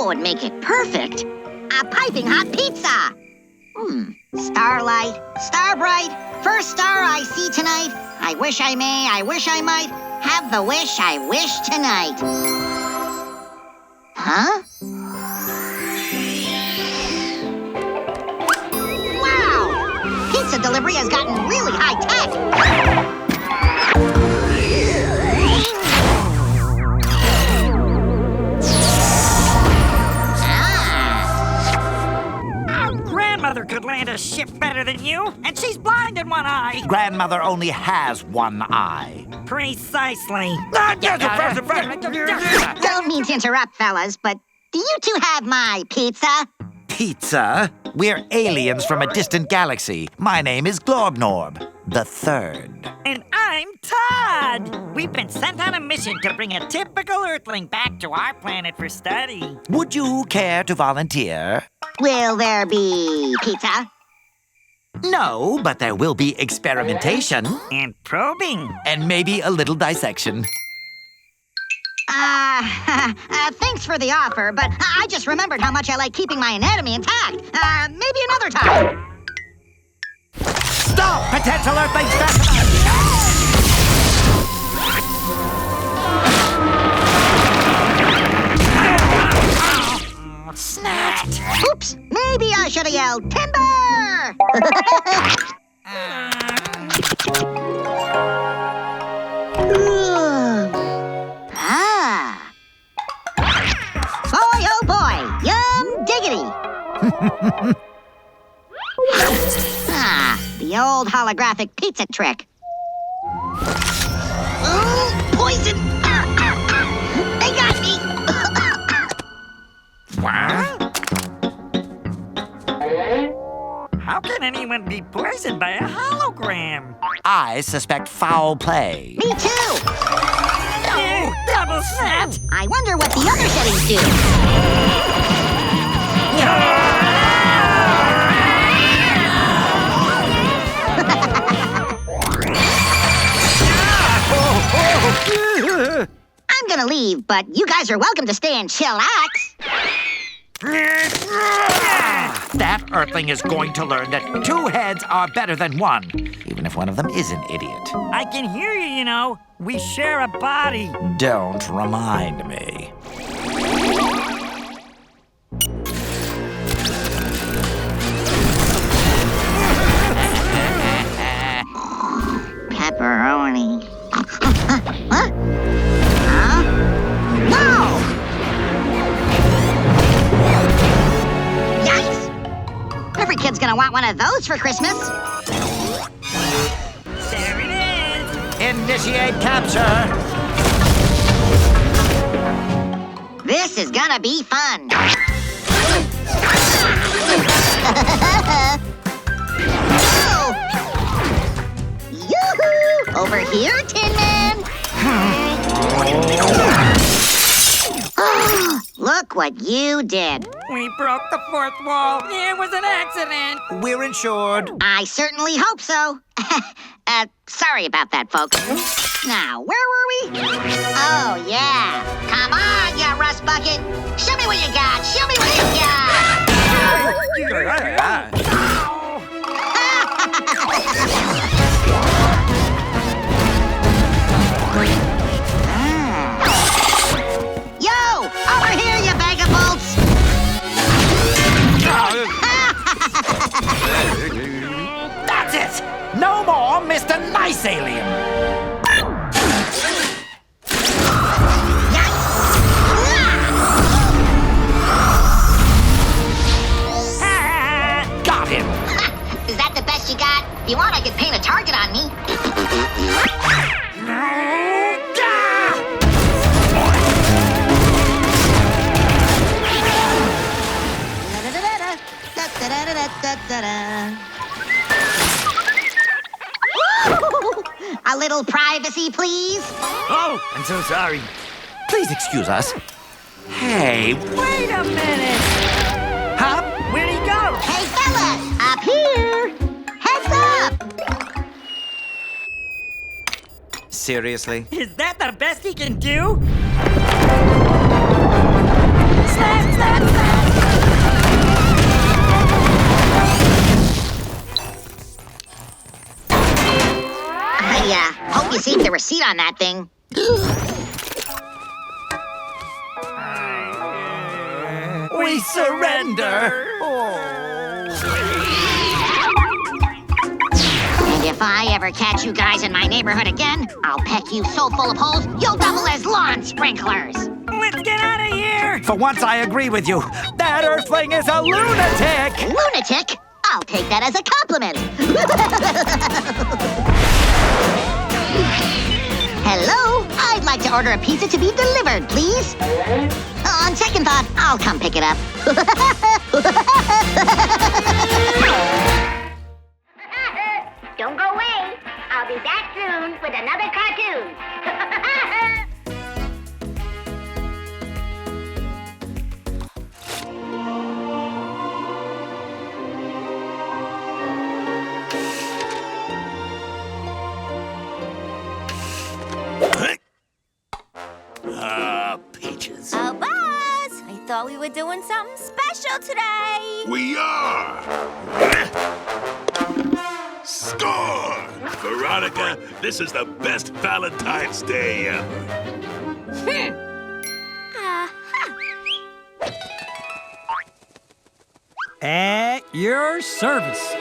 would make it perfect? A piping hot pizza! Starlight, star bright, first star I see tonight. I wish I may, I wish I might, have the wish I wish tonight. Huh? Wow! Pizza delivery has gotten really high-tech. Grandmother could land a ship better than you, and she's blind in one eye. Grandmother only has one eye. Precisely. Don't mean to interrupt, fellas, but do you two have my pizza? Pizza? We're aliens from a distant galaxy. My name is Globnorb, the third. And I'm Todd. We've been sent on a mission to bring a typical Earthling back to our planet for study. Would you care to volunteer? Will there be pizza? No, but there will be experimentation. And probing. And maybe a little dissection. Thanks for the offer, but I just remembered how much I like keeping my anatomy intact. Maybe another time. Stop, potential Earthlings! Snapped. Oops, maybe I should have yelled timber! Boy, oh boy, yum diggity! The old holographic pizza trick. Ooh, poison! They got me! What? How can anyone be poisoned by a hologram? I suspect foul play. Me too! Oh, double snapped! I wonder what the other settings do. I'm gonna leave, but you guys are welcome to stay and chillax. That Earthling is going to learn that two heads are better than one, even if one of them is an idiot. I can hear you, you know. We share a body. Don't remind me. Pepperoni. Huh? No! Yikes! Every kid's gonna want one of those for Christmas. There it is. Initiate capture. This is gonna be fun. Oh! Yoo-hoo! Over here, Tin Man! Look what you did. We broke the fourth wall. It was an accident. We're insured. I certainly hope so. Sorry about that, folks. Now, where were we? Oh, yeah. Come on, you rust bucket. Show me what you got. Show me what you got. Yo, over here, you bag of bolts. That's it! No more Mr. Nice Alien! Got him! Is that the best you got? If you want, I could paint a target on me. A little privacy, please. Oh, I'm so sorry. Please excuse us. Hey, Wait a minute. huh? Where'd he go? Hey, fellas, up here. Heads up. Seriously? Is that the best he can do? I hope you saved the receipt on that thing. We surrender! And if I ever catch you guys in my neighborhood again, I'll peck you so full of holes, you'll double as lawn sprinklers. Let's get out of here! For once, I agree with you. That Earthling is a lunatic! Lunatic? I'll take that as a compliment. Hello? I'd like to order a pizza to be delivered, please. On second thought, I'll come pick it up. Don't go away. I'll be back soon with another cartoon. Peaches. Oh, boss! I thought we were doing something special today. We are! Score! Veronica, this is the best Valentine's Day ever. At your service.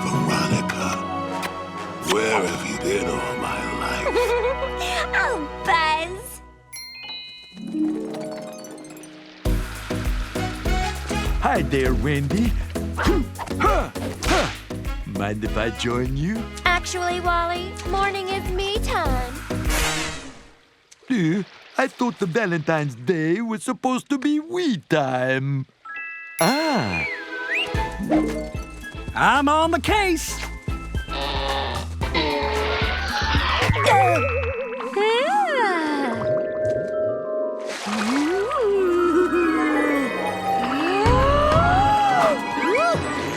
Veronica, where have you been all my life? Oh, Buzz! Hi there, Wendy. Mind if I join you? Actually, Wally, morning is me time. I thought the Valentine's Day was supposed to be we time. Ah. I'm on the case.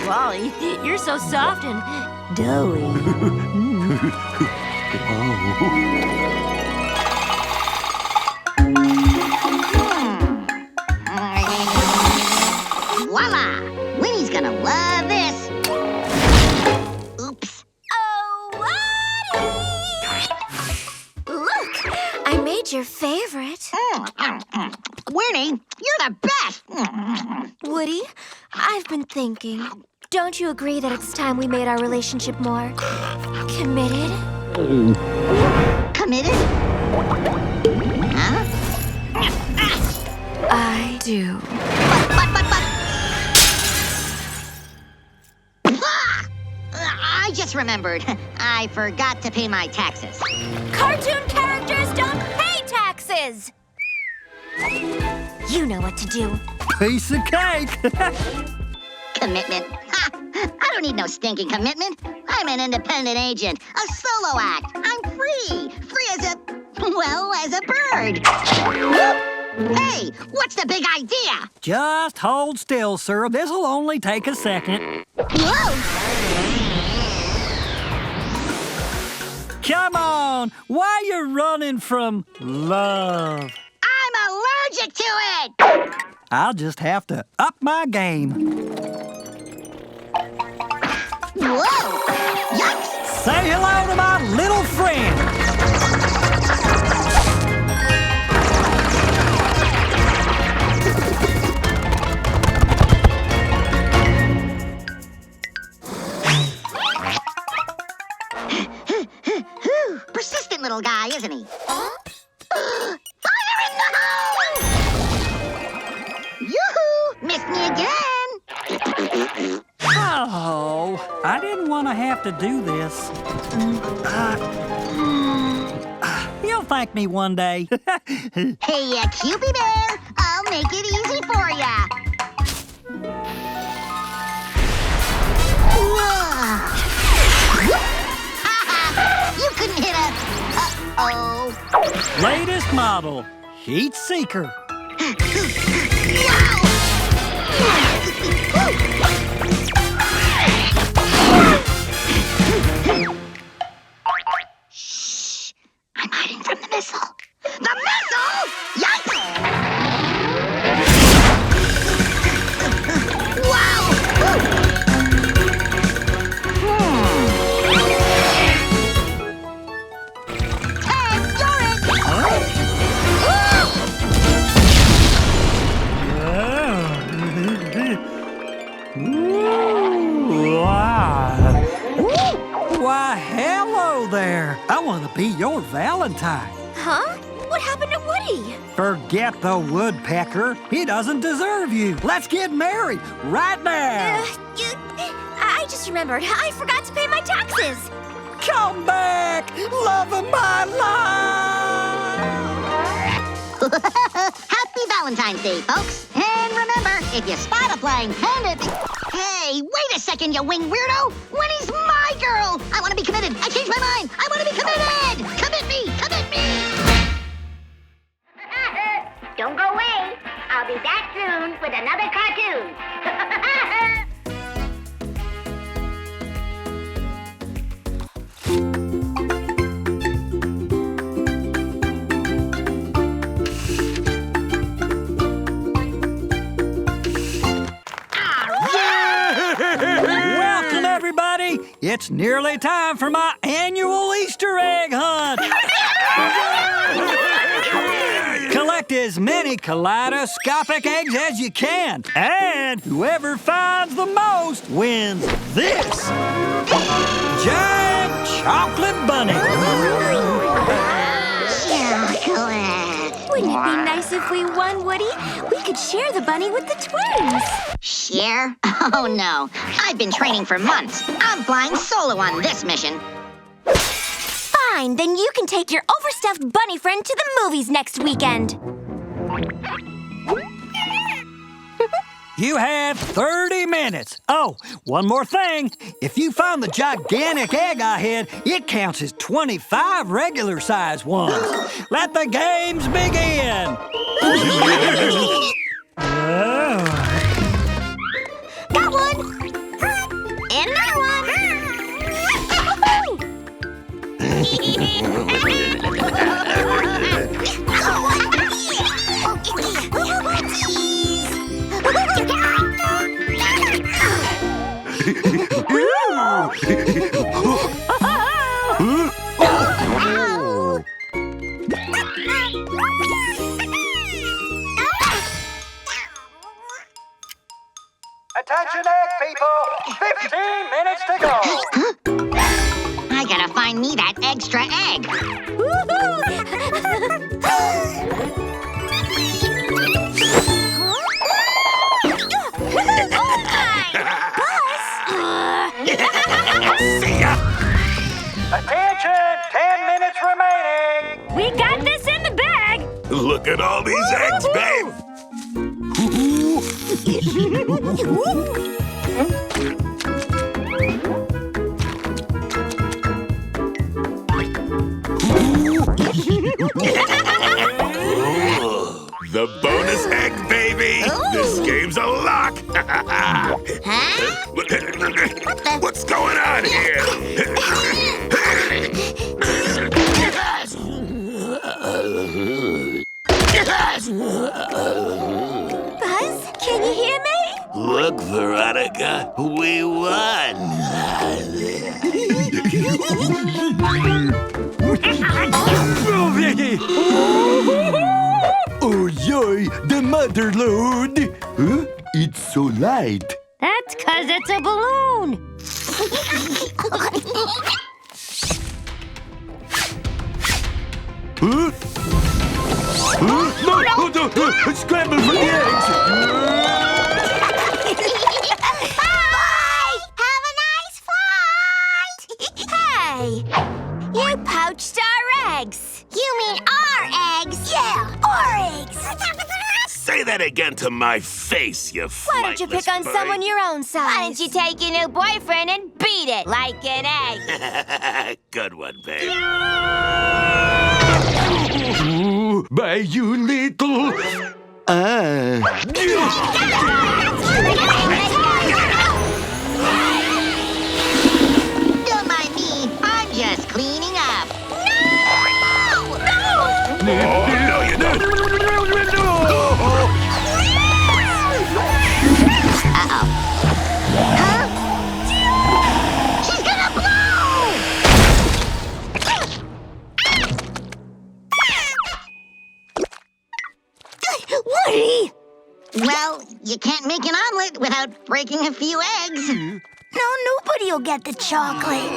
Wally, you're so soft and doughy. Voila! Winnie's gonna love this. Oops. Oh, Woody! Look, I made your favorite. Winnie, you're the best. Woody, I've been thinking. Don't you agree that it's time we made our relationship more committed? Committed? Huh? I do. Ah! I just remembered. I forgot to pay my taxes. Cartoon characters don't pay taxes! You know what to do. Piece of cake. Commitment. Ha! I don't need no stinking commitment. I'm an independent agent, a solo act. I'm free. Free as a bird. Hey, what's the big idea? Just hold still, sir. This'll only take a second. Whoa! Come on. Why you running from love? I'm allergic to it! I'll just have to up my game. Whoa! Yikes! Say hello to my little friend. Persistent little guy, isn't he? Fire in the hole! Yoo-hoo! Missed me again! Oh, I didn't want to have to do this. You'll thank me one day. Hey, Cupid Bear, I'll make it easy for ya. You couldn't hit a... Uh-oh. Latest model, heat seeker. Wow! be your Valentine. Huh? What happened to Woody? Forget the woodpecker. He doesn't deserve you. Let's get married right now. I just remembered. I forgot to pay my taxes. Come back, love of my life. Happy Valentine's Day, folks. And remember, if you spot a flying panda... Hey, wait a second, you wing weirdo. Winnie's my girl. I want to be committed. I changed my mind. I want to be committed. Commit me. Commit me. Don't go away. I'll be back soon with another cartoon. Welcome, everybody. It's nearly time for my annual Easter egg hunt. Collect as many kaleidoscopic eggs as you can. And whoever finds the most wins this giant chocolate bunny. Wouldn't it be nice if we won, Woody? We could share the bunny with the twins. Share? Oh, no. I've been training for months. I'm flying solo on this mission. Fine, then you can take your overstuffed bunny friend to the movies next weekend. You have 30 minutes. Oh, one more thing. If you find the gigantic egg I hid, it counts as 25 regular-sized ones. Let the games begin. Got one. And another one. Attention, egg people! 15 minutes to go! I gotta find me that extra egg. See ya! Attention! 10 minutes remaining! We got this in the bag. Look at all these eggs, babe! The bonus egg, baby! This game's a lock! What's going on here? Buzz, can you hear me? Look, Veronica, we won! Oh, yoy, the mother load. Huh? It's so light. That's 'cause it's a balloon. Huh? Huh? No! Oh, no! Scramble for the eggs! Bye! Have a nice flight! Hey! You poached our eggs! You mean our eggs? Yeah, our eggs! Say that again to my face, you Why don't you pick on flightless someone bird. your own size? Why don't you take your new boyfriend and beat it like an egg? Good one, babe. Bye, you little... Don't mind me. I'm just cleaning up. Oh, no, you don't. Uh-oh. Huh? She's gonna blow! Woody! Well, you can't make an omelet without breaking a few eggs. No, nobody will get the chocolate.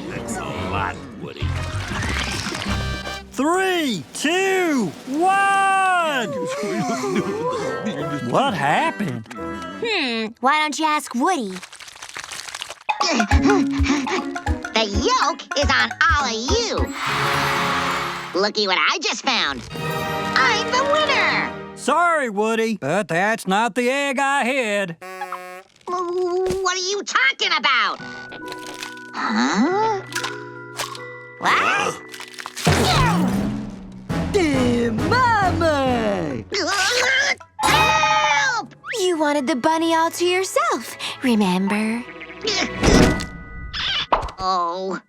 Thanks a lot, Woody. 3, 2, 1. What happened? Why don't you ask Woody? The yolk is on all of you. Looky what I just found. I'm the winner. Sorry, Woody, but that's not the egg I hid. What are you talking about? Huh? What? Mama! Help! You wanted the bunny all to yourself, remember? Oh.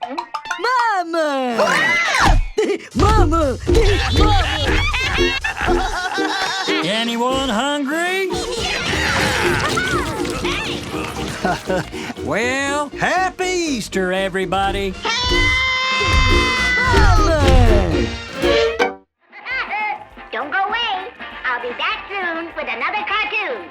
Mama! Mama! Anyone hungry? Well, happy Easter, everybody. Don't go away. I'll be back soon with another cartoon.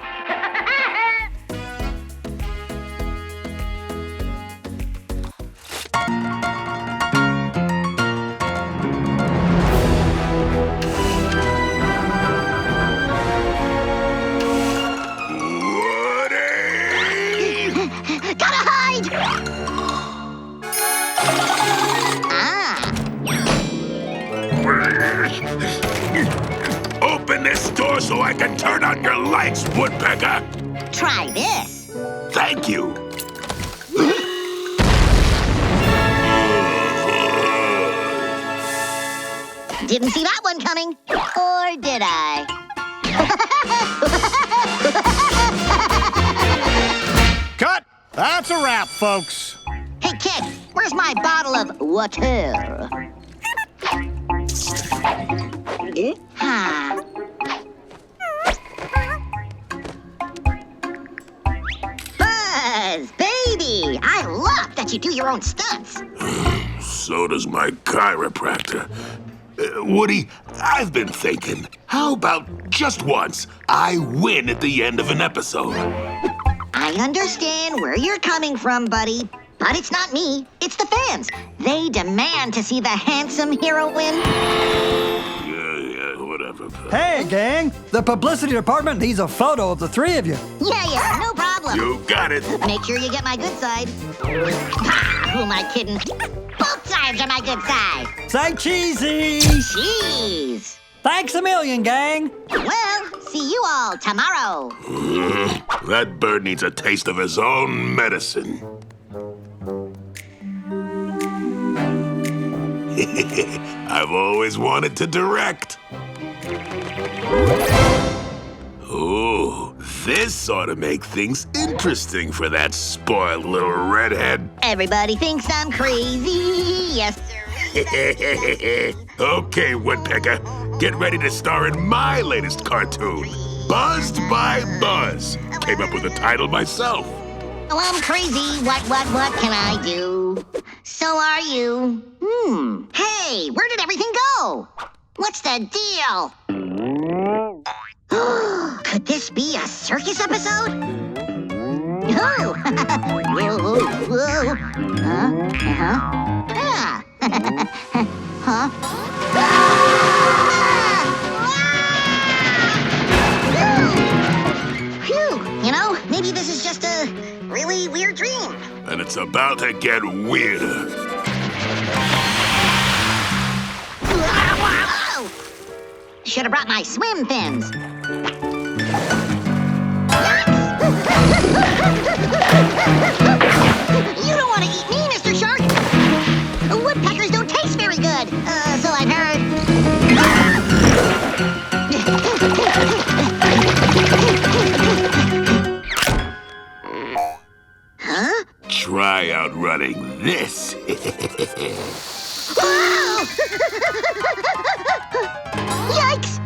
Gotta hide! Open this door so I can turn on your lights, Woodpecker. Try this. Thank you. Didn't see that one coming. Or did I? Cut! That's a wrap, folks. Hey, kid, where's my bottle of water? Huh. Buzz, baby, I love that you do your own stunts. So does my chiropractor. Woody, I've been thinking, how about just once I win at the end of an episode? I understand where you're coming from, buddy. But it's not me, it's the fans. They demand to see the handsome hero win. Yeah, whatever. Hey, gang, the publicity department needs a photo of the three of you. Yeah, no problem. You got it. Make sure you get my good side. Ha! Who am I kidding? Both sides are my good side. Say cheesy. Jeez. Thanks a million, gang. Well, see you all tomorrow. That bird needs a taste of his own medicine. I've always wanted to direct. Ooh, this ought to make things interesting for that spoiled little redhead. Everybody thinks I'm crazy. Yes, sir. Okay, Woodpecker, get ready to star in my latest cartoon, Buzzed by Buzz. Came up with the title myself. Oh, I'm crazy. What can I do? So are you. Hey, where did everything go? What's the deal? Could this be a circus episode? Oh! Whoa. Huh? Phew, you know, maybe this is just a really weird dream. And it's about to get weirder. Should have brought my swim fins. You don't want to eat me, Mr. Shark. Woodpeckers don't taste very good, so I've heard. Huh? Try outrunning this. Yikes!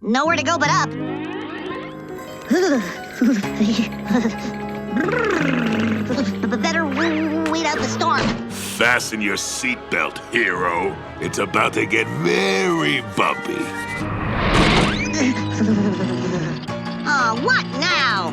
Nowhere to go but up. Better wait out the storm. Fasten your seatbelt, hero. It's about to get very bumpy. Oh, what now?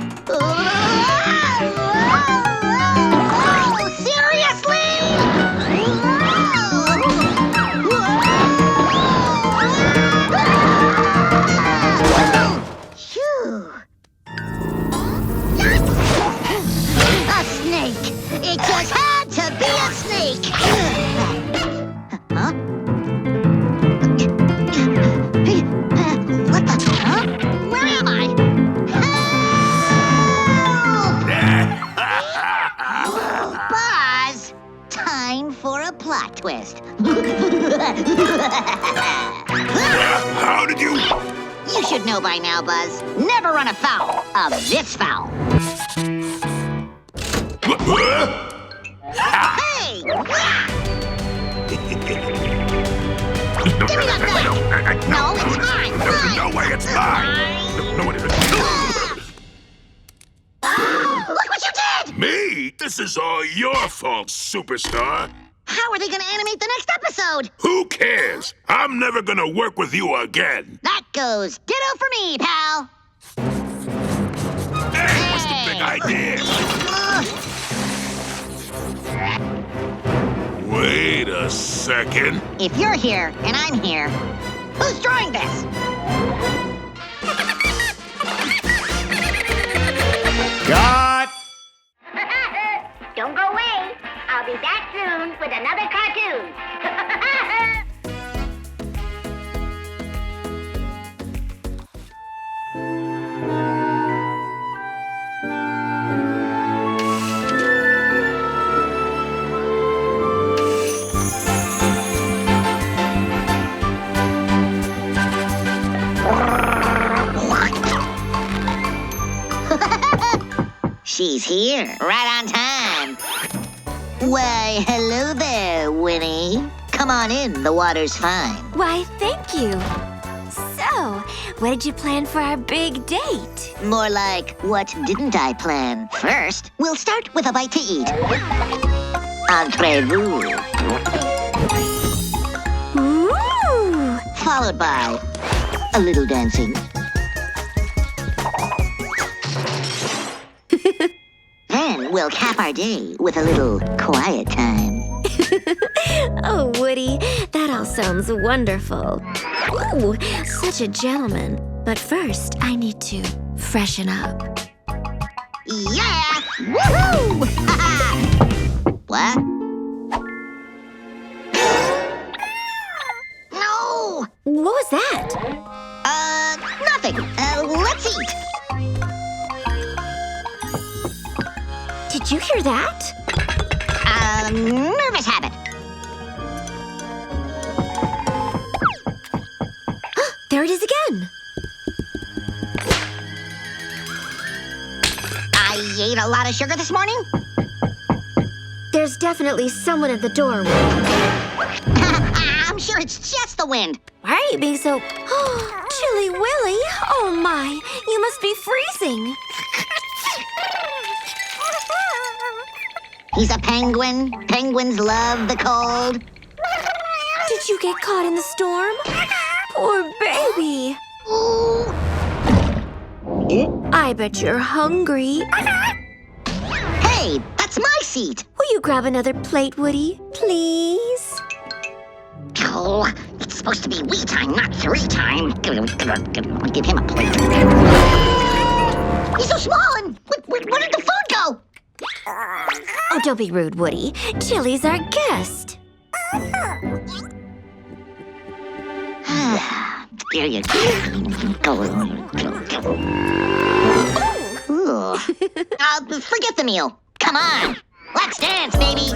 should know by now, Buzz. Never run afoul of this fowl. Hey! Give me that back! No, it's mine! Mine! No way, it's mine! No, it isn't. Look what you did! Me? This is all your fault, superstar. How are they going to animate the next episode? Who cares? I'm never gonna work with you again. That goes ditto for me, pal. Hey, what's the big idea? Wait a second. If you're here and I'm here, who's drawing this? Cut! Don't go away. I'll be back soon with another cartoon. She's here, right on time. Why, hello there, Winnie. Come on in, the water's fine. Why, thank you. So, what did you plan for our big date? More like, what didn't I plan? First, we'll start with a bite to eat. Entrez-vous. Ooh! Followed by a little dancing. Then we'll cap our day with a little quiet time. Oh, Woody, that all sounds wonderful. Ooh, such a gentleman. But first, I need to freshen up. Yeah! Woohoo! What? No! What was that? Nothing. Let's eat. Did you hear that? Nervous habit. There it is again. I ate a lot of sugar this morning. There's definitely someone at the door. I'm sure it's just the wind. Why are you being so... Chilly Willy? Oh my, you must be freezing. He's a penguin. Penguins love the cold. Did you get caught in the storm? Poor baby. Ooh. I bet you're hungry. Hey, that's my seat. Will you grab another plate, Woody? Please? Oh, it's supposed to be we time, not three time. Give him a plate. He's so small, and where did the food go? Oh, don't be rude, Woody. Chili's our guest. Here you go. Ooh. Forget the meal. Come on. Let's dance, baby.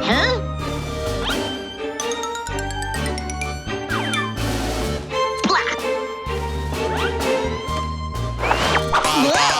Huh? Blah. Whoa.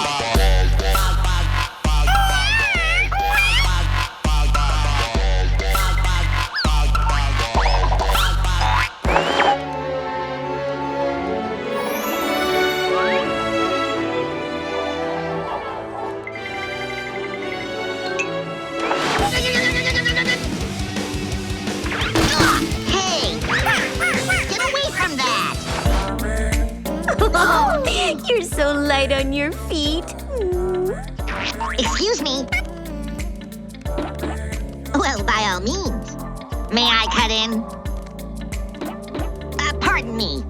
You're so light on your feet. Excuse me. Well, by all means. May I cut in? Pardon me.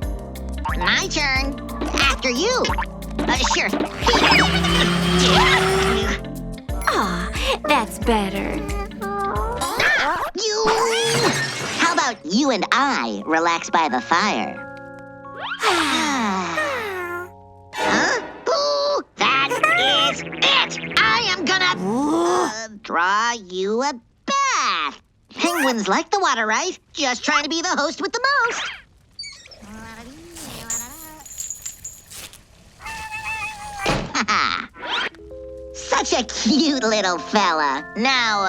My turn. After you. Sure. Ah, that's better. You. How about you and I relax by the fire? Huh? Ooh, that is it! I am gonna draw you a bath. Penguin Twins like the water, right? Just trying to be the host with the most. Such a cute little fella. Now,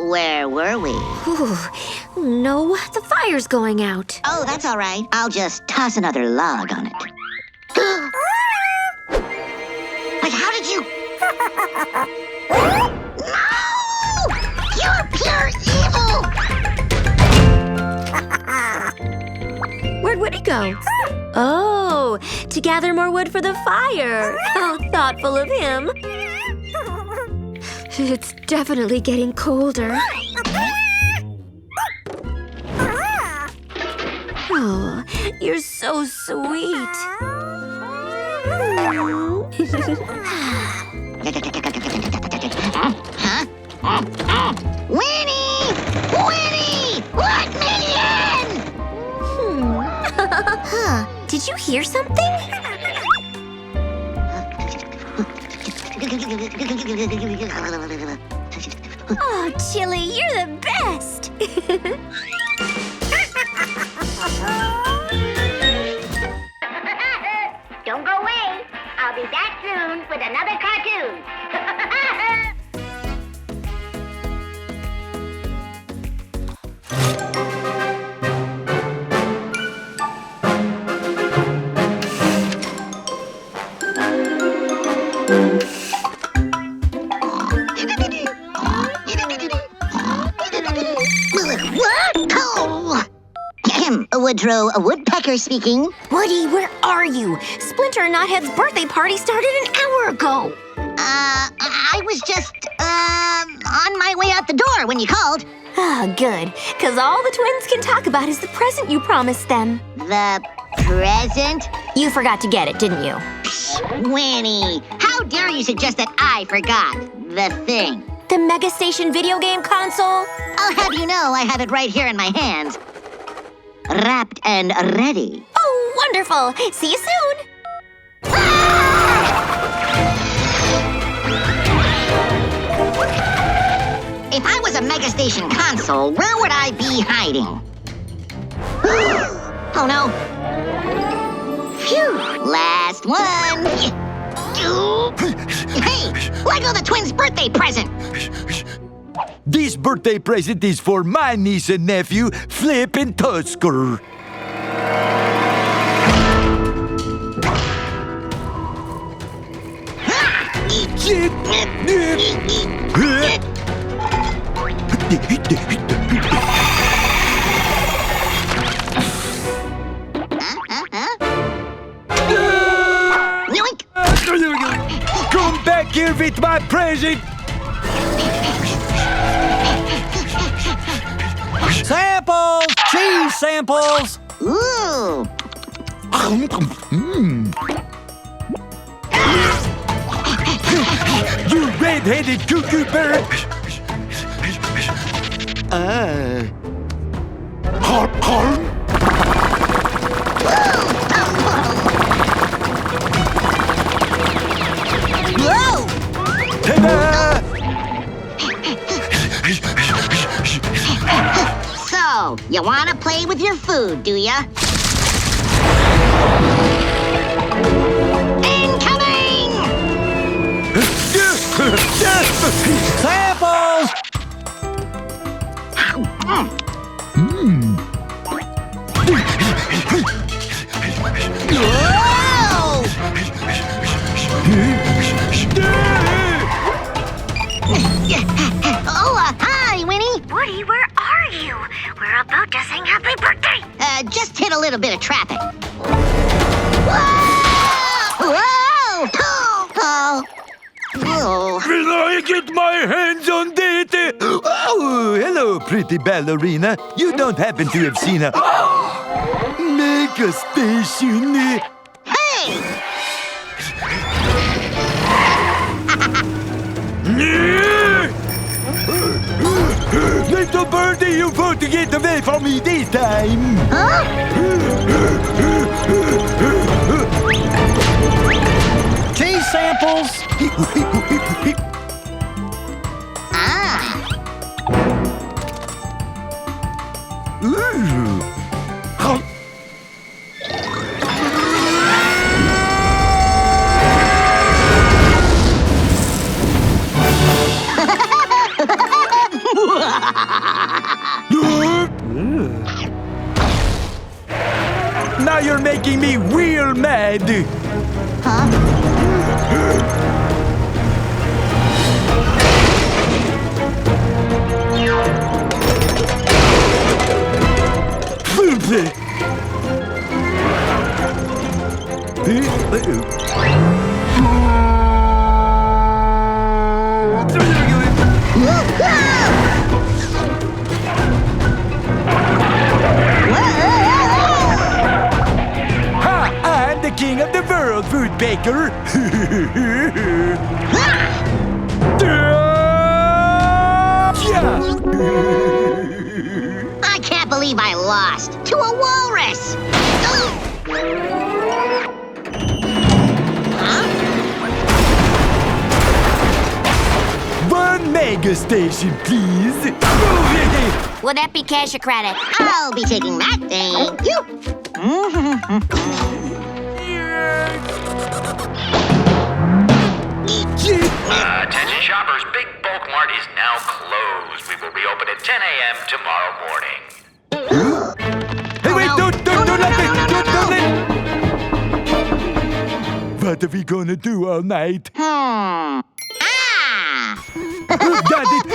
where were we? No, the fire's going out. Oh, that's all right. I'll just toss another log on it. But how did you... No! You're pure evil! Where'd Woody go? Oh, to gather more wood for the fire. How thoughtful of him. It's definitely getting colder. Oh, you're so sweet. Winnie! Winnie! What minion? Huh. Did you hear something? Oh, Chili, you're the best! Don't go away. I'll be back soon with another cartoon. What? Oh! Woodrow Woodpecker speaking. Woody, where are you? Splinter and Knothead's birthday party started an hour ago. I was just, on my way out the door when you called. Ah, good. Because all the twins can talk about is the present you promised them. The present? You forgot to get it, didn't you? Winnie, how dare you suggest that I forgot the thing? The Mega Station video game console? I'll have you know I have it right here in my hands. Wrapped and ready. Oh, wonderful. See you soon. If I was a Mega Station console, where would I be hiding? Oh no. Phew. Last one. Hey, let go of the twins' birthday present. This birthday present is for my niece and nephew, Flip and Tusker. Yoink. Come back here with my present. Samples! Cheese samples! Ooh. You red-headed cuckoo bird! Whoa. Ta-da! So, you want to play with your food, do ya? Incoming! Samples! Whoa! Oh, hi, Winnie. Woody, where are you? We're about to sing happy birthday. Just hit a little bit of traffic. Whoa! Whoa! Oh! Oh! Will I get my hands on that? Oh, hello, pretty ballerina. You don't happen to have seen a Mega Station? Hey! Little birdie, you want to get away from me this time? Huh? Cheese samples! Ah! Now you're making me real mad. I'm the king of the world, Woodpecker. I can't believe I lost to a walrus. One mega station, please. Will that be cash or credit? I'll be taking that, thank you. Attention shoppers, Big Bulk Mart is now closed. We will reopen at 10 a.m. tomorrow morning. Hey, wait, don't let me. What are we gonna do all night?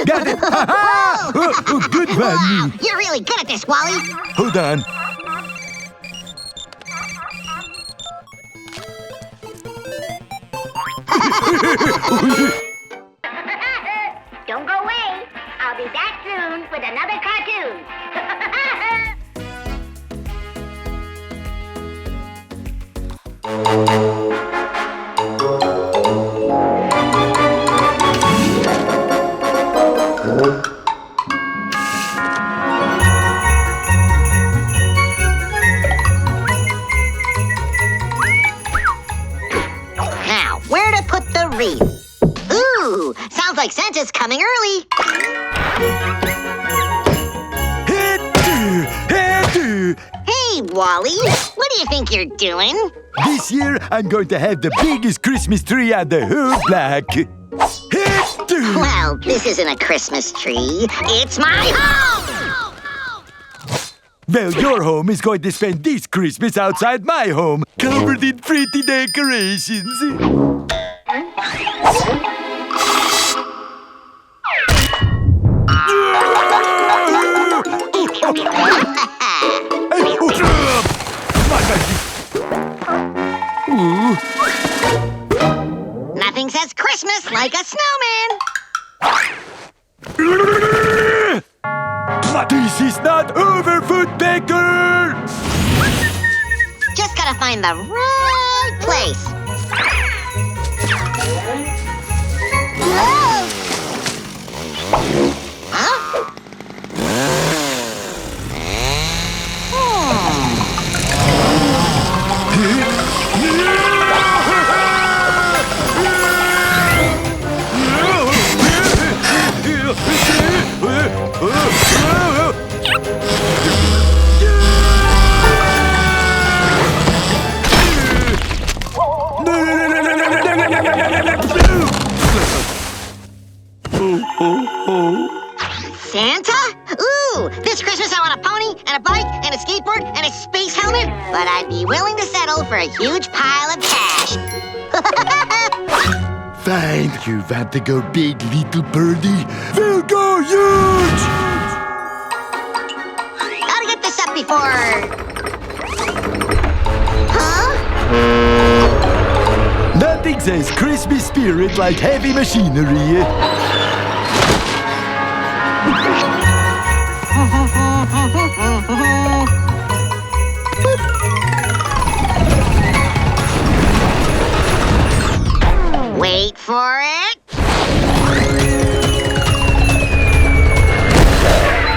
Got it! Ha-ha! Oh, good one. Wow, you're really good at this, Wally. Hold on. Don't go away. I'll be back soon with another cartoon. Now, where to put the wreath? Ooh, sounds like Santa's coming early. Hey, Wally, what do you think you're doing? This year, I'm going to have the biggest Christmas tree on the whole block. Well, this isn't a Christmas tree. It's my home! Well, your home is going to spend this Christmas outside my home, covered in pretty decorations. Nothing says Christmas like a snowman. This is not over, Woodpecker! Just gotta find the right place. Whoa! Huh? Santa? Ooh, this Christmas I want a pony and a bike and a skateboard and a space helmet, but I'd be willing to settle for a huge pile of cash. Fine. You want to go big, little birdie? We'll go huge! Gotta get this up before... Huh? Nothing says Christmas spirit like heavy machinery. Wait for it.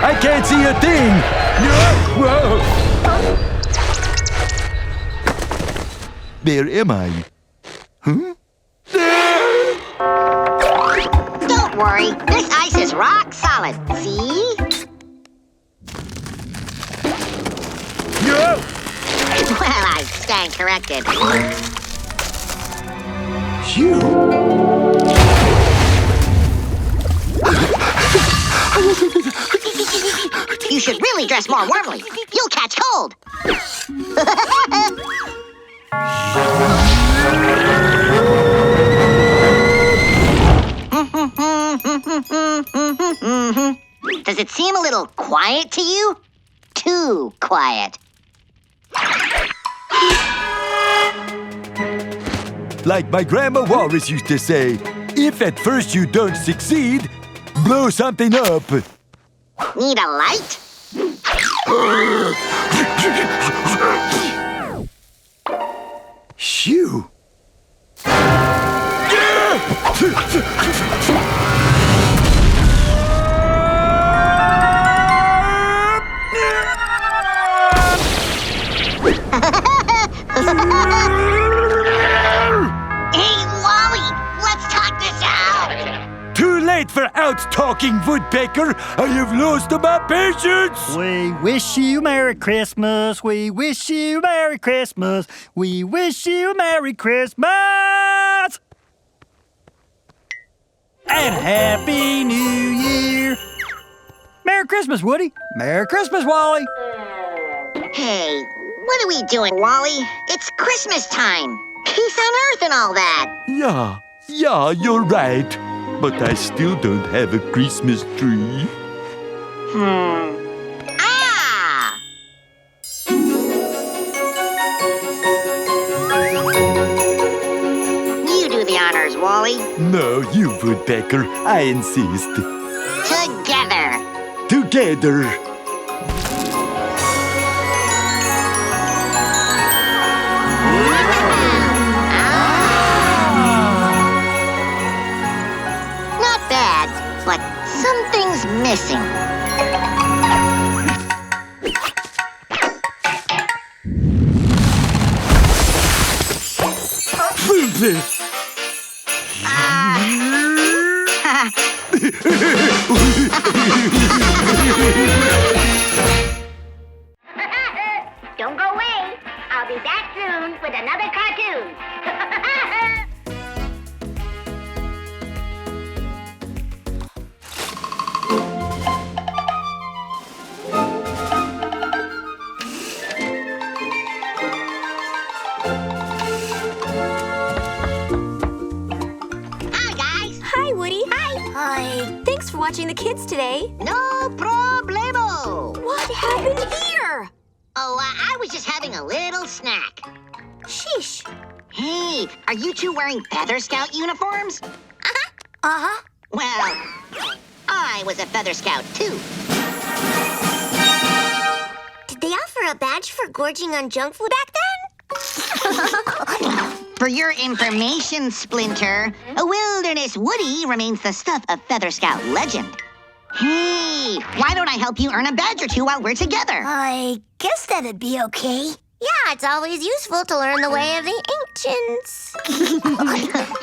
I can't see a thing. Whoa. Where am I? Huh? Don't worry, this ice is rock solid. See? stand corrected. Phew. You should really dress more warmly. You'll catch cold. Does it seem a little quiet to you? Too quiet. Like my grandma Walrus used to say, if at first you don't succeed, blow something up. Need a light? Shoo! Hey, Wally, let's talk this out. Too late for out-talking, Woodpecker. I have lost my patience. We wish you Merry Christmas. We wish you Merry Christmas. We wish you Merry Christmas. And Happy New Year. Merry Christmas, Woody. Merry Christmas, Wally. Hey, what are we doing, Wally? It's Christmas time. Peace on Earth and all that. Yeah, you're right. But I still don't have a Christmas tree. Ah! You do the honors, Wally. No, you, Woodpecker. I insist. Together. Together. Not bad, but something's missing. Don't go away. I'll be back soon with another cartoon. Hi, guys. Hi, Woody. Hi. Thanks for watching the kids today. No problemo. What happened here? Oh, I was just having a little snack. Sheesh. Hey, are you two wearing Feather Scout uniforms? Uh-huh. Well, I was a Feather Scout, too. Did they offer a badge for gorging on junk food back then? For your information, Splinter, a wilderness Woody remains the stuff of Feather Scout legend. Hey, why don't I help you earn a badge or two while we're together? I guess that'd be okay. Yeah, it's always useful to learn the way of the ancients.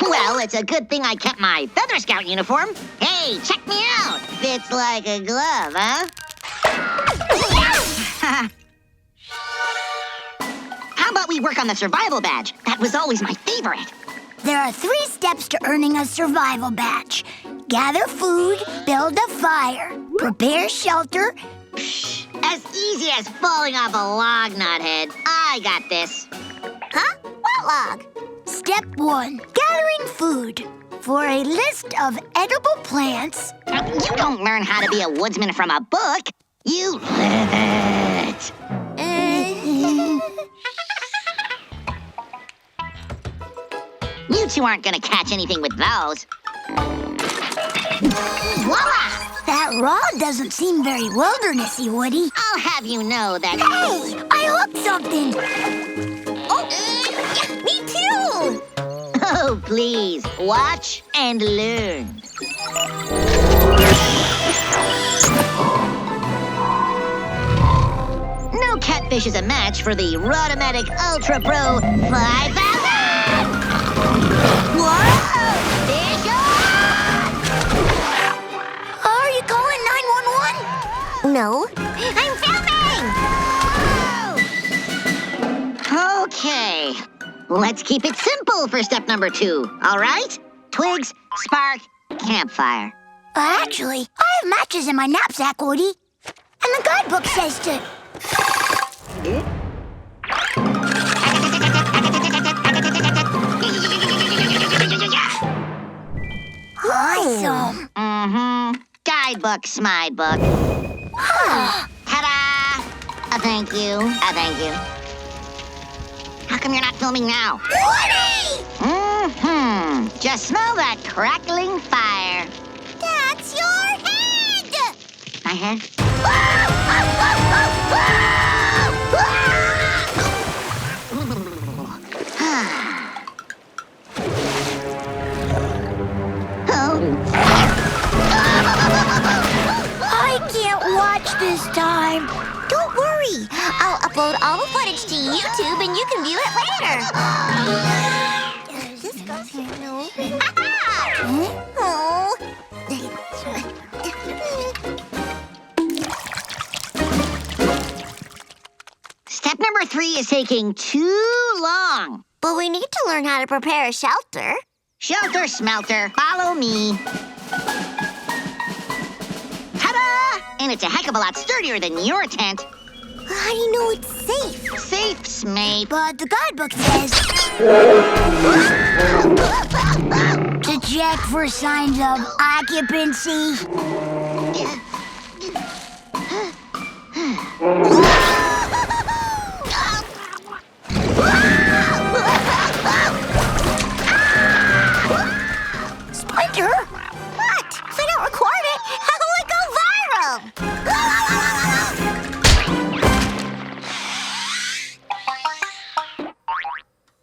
Well, it's a good thing I kept my Feather Scout uniform. Hey, check me out. Fits like a glove, huh? How about we work on the survival badge? That was always my favorite. There are 3 steps to earning a survival badge. Gather food, build a fire, prepare shelter. As easy as falling off a log, Knothead. I got this. Huh? What log? Step 1, gathering food. For a list of edible plants. You don't learn how to be a woodsman from a book. You live it. You two aren't gonna catch anything with those. Voila! That rod doesn't seem very wildernessy, Woody. I'll have you know that. Hey, I hooked something. Oh, me too. Oh, please, watch and learn. No catfish is a match for the Rodomatic Ultra Pro 5000! Whoa! Fish on! Are you calling 911? No. I'm filming! Okay, Let's keep it simple for step number 2, all right? Twigs, spark, campfire. Actually, I have matches in my knapsack, Woody. And the guidebook says to... Awesome. Guidebook's my book. Ta-da! Thank you. Thank you. How come you're not filming now? Woody! Just smell that crackling fire. That's your head! My head? I can't watch this time. Don't worry. I'll upload all the footage to YouTube and you can view it later. This goes here. No. Oh. Step number 3 is taking too long. But we need to learn how to prepare a shelter. Shelter smelter, follow me. Ta-da! And it's a heck of a lot sturdier than your tent. How do you know it's safe? Safe's mate. But the guidebook says... to check for signs of occupancy. Splinter? What? If I don't record it, how will it go viral?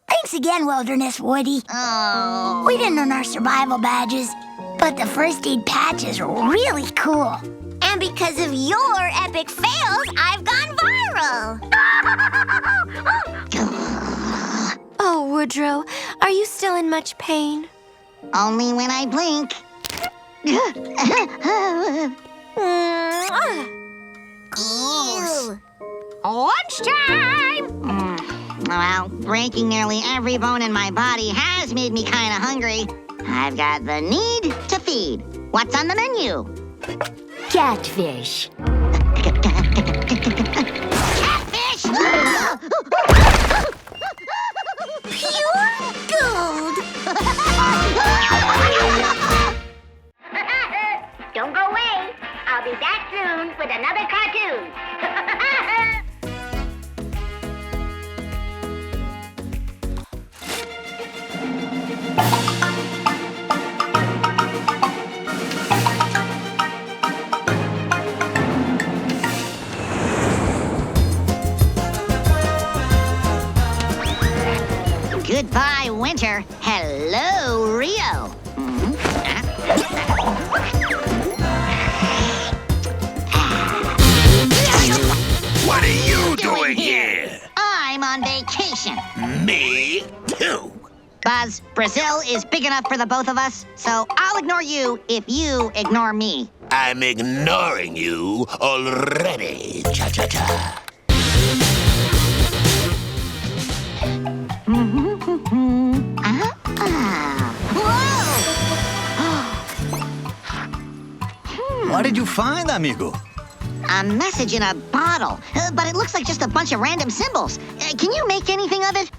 Thanks again, Wilderness Woody. Oh. We didn't earn our survival badges, but the first aid patch is really cool. And because of your epic fails, I've gone viral. Oh, Woodrow, are you still in much pain? Only when I blink. Ew. Lunchtime! Well, breaking nearly every bone in my body has made me kind of hungry. I've got the need to feed. What's on the menu? Catfish. Catfish! Pure gold. Don't go away. I'll be back soon with another cartoon. Goodbye, winter. Hello, Rio. What are you doing here? I'm on vacation. Me too. Buzz, Brazil is big enough for the both of us, so I'll ignore you if you ignore me. I'm ignoring you already. Cha-cha-cha. What did you find, amigo? A message in a bottle, but it looks like just a bunch of random symbols. Can you make anything of it?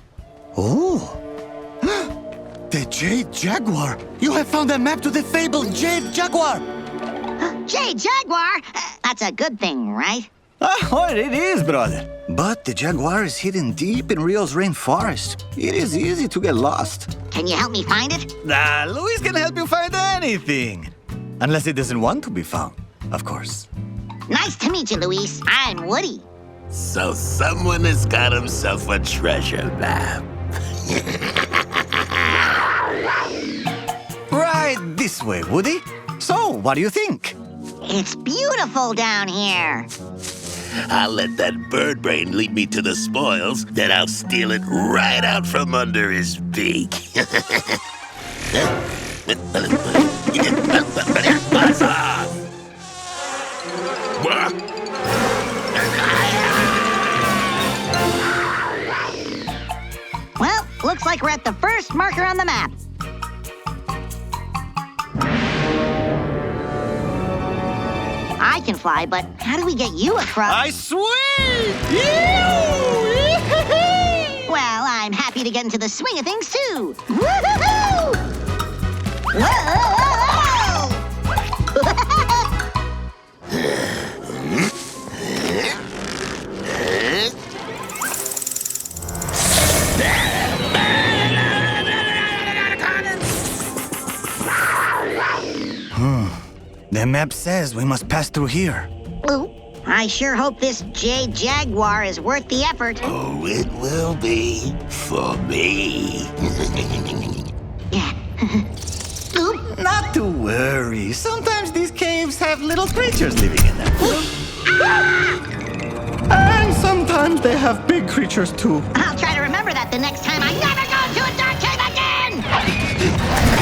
Oh. The Jade Jaguar. You have found a map to the fabled Jade Jaguar. Jade Jaguar? That's a good thing, right? Oh, it is, brother. But the jaguar is hidden deep in Rio's rainforest. It is easy to get lost. Can you help me find it? Luis can help you find anything. Unless it doesn't want to be found, of course. Nice to meet you, Luis. I'm Woody. So someone has got himself a treasure map. Right this way, Woody. So, what do you think? It's beautiful down here. I'll let that bird brain lead me to the spoils, then I'll steal it right out from under his beak. What? Well, looks like we're at the first marker on the map. I can fly, but how do we get you across? I swing! Well, I'm happy to get into the swing of things, too. Woo-hoo-hoo! Whoa! The map says we must pass through here. Ooh, I sure hope this jade jaguar is worth the effort. Oh, it will be for me. Yeah. Oop. Not to worry. Sometimes these caves have little creatures living in them. And sometimes they have big creatures too. I'll try to remember that the next time I never go to a dark cave again!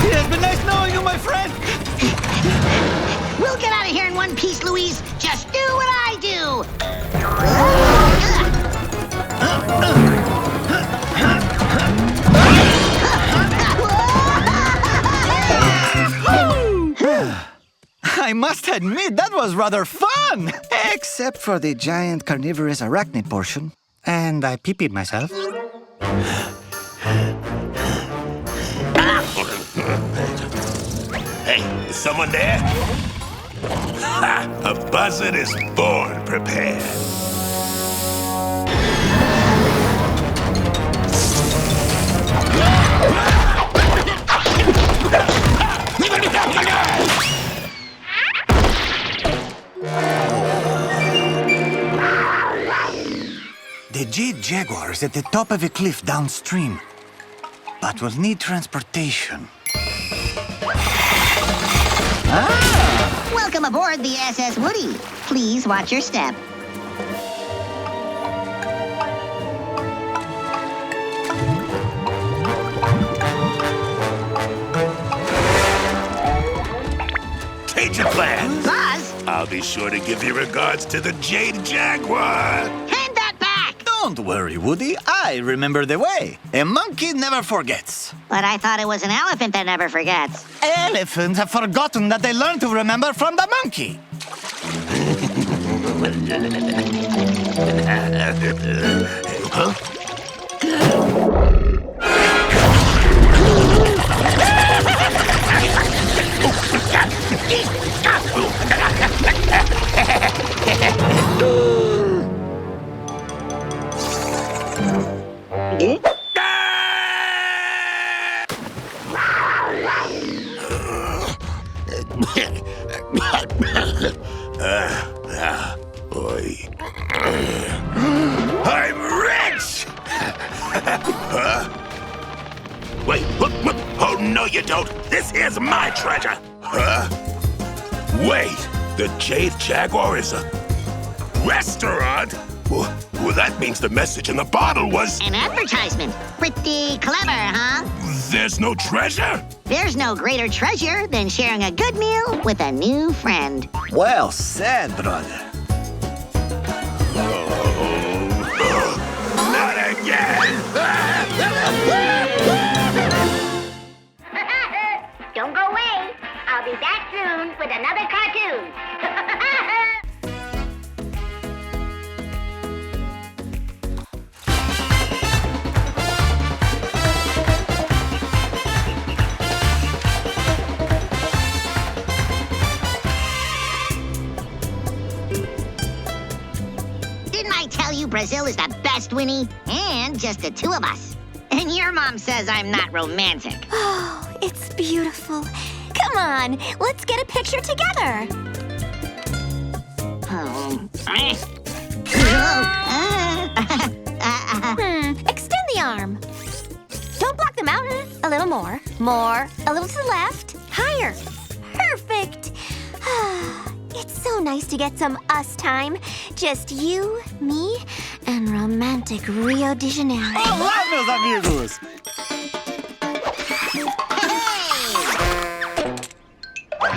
It has been nice knowing you, my friend. We'll get out of here in one piece, Louise. Just do what I do. I must admit, that was rather fun. Except for the giant carnivorous arachnid portion. And I pee-peed myself. Hey, is someone there? Ha! A buzzard is born prepared. The jade jaguar is at the top of a cliff downstream, but will need transportation. Welcome aboard the SS Woody. Please watch your step. Change your plans. Buzz, I'll be sure to give your regards to the jade jaguar. hand that back! Don't worry, Woody. I remember the way. A monkey never forgets. But I thought it was an elephant that never forgets. Elephants have forgotten that they learned to remember from the monkey. Huh? Boy. I'm rich! Huh? Wait, look. Oh, no, you don't. This is my treasure. Huh? Wait, the Jade Jaguar is a restaurant? Well, that means the message in the bottle was... An advertisement. Pretty clever, huh? There's no treasure? There's no greater treasure than sharing a good meal with a new friend. Well said, brother. Not again! Don't go away. I'll be back soon with another cartoon. Didn't I tell you Brazil is the best, Winnie? And just the two of us. And your mom says I'm not romantic. Oh, it's beautiful. Come on, let's get a picture together. Extend the arm. Don't block the mountain. A little more. More. A little to the left. Higher. Perfect. It's so nice to get some us time. Just you, me, and romantic Rio de Janeiro. Olá, meus amigos!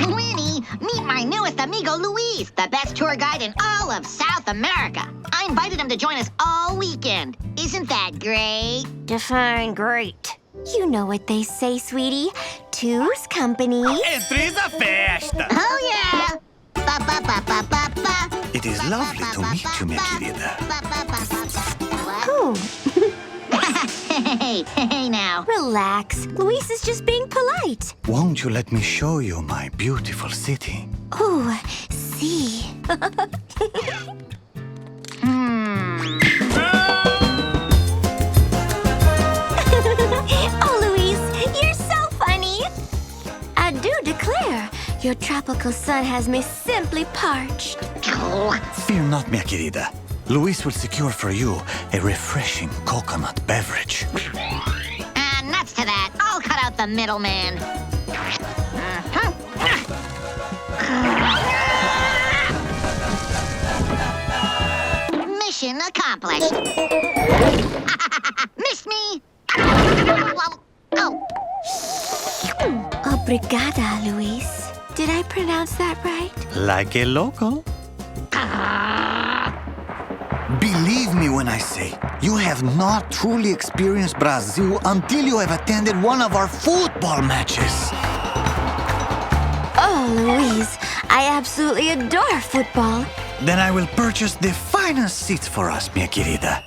Winnie, meet my newest amigo, Luis, the best tour guide in all of South America. I invited him to join us all weekend. Isn't that great? Define great. You know what they say, sweetie. Two's company. Entry's a festa. Oh, yeah. Ba-ba-ba-ba-ba-ba. It is lovely to meet you, mi querida. Ooh. Hey now. Relax. Luis is just being polite. Won't you let me show you my beautiful city? Ooh, see. Oh, Luis, you're so funny. I do declare, your tropical sun has me simply parched. Fear not, mi querida. Luis will secure for you a refreshing coconut beverage. Nuts to that. I'll cut out the middleman. Mission accomplished. Missed me. Oh. Obrigada, Luis. Did I pronounce that right? Like a local. Believe me when I say, you have not truly experienced Brazil until you have attended one of our football matches. Oh, Luis, I absolutely adore football. Then I will purchase the finest seats for us, mi querida.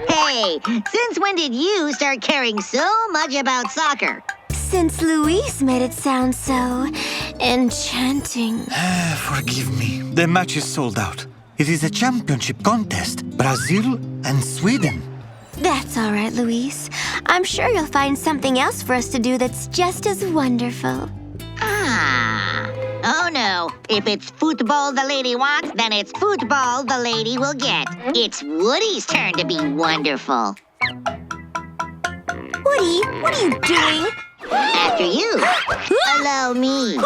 Hey, since when did you start caring so much about soccer? Since Luis made it sound so enchanting. Forgive me. The match is sold out. It is a championship contest. Brazil and Sweden. That's all right, Luis. I'm sure you'll find something else for us to do that's just as wonderful. Ah. Oh, no. If it's football the lady wants, then it's football the lady will get. It's Woody's turn to be wonderful. Woody, what are you doing? After you. Allow me.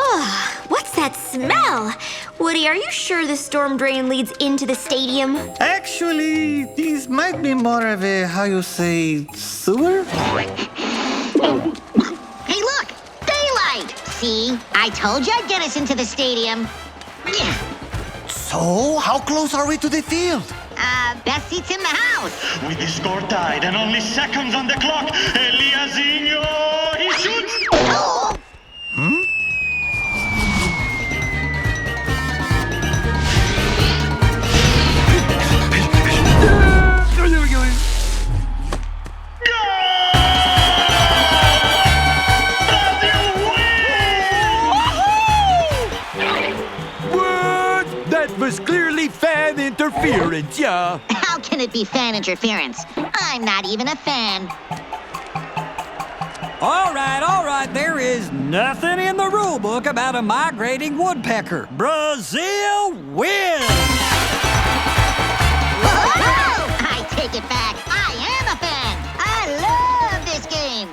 Oh, what's that smell? Woody, are you sure the storm drain leads into the stadium? Actually, this might be more of a, how you say, sewer? Hey, look! Daylight! See? I told you I'd get us into the stadium. So, how close are we to the field? Best seats in the house. With the score tied and only seconds on the clock, Eliasinho, he shoots! Oh! That was clearly fan interference, yeah. How can it be fan interference? I'm not even a fan. All right. There is nothing in the rule book about a migrating woodpecker. Brazil wins! Whoa! I take it back. I am a fan. I love this game.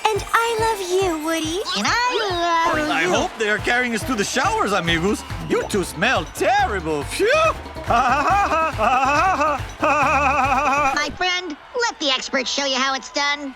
And I love you, Woody. And I love I hope they are carrying us to the showers, amigos. You two smell terrible. Phew! My friend, let the experts show you how it's done.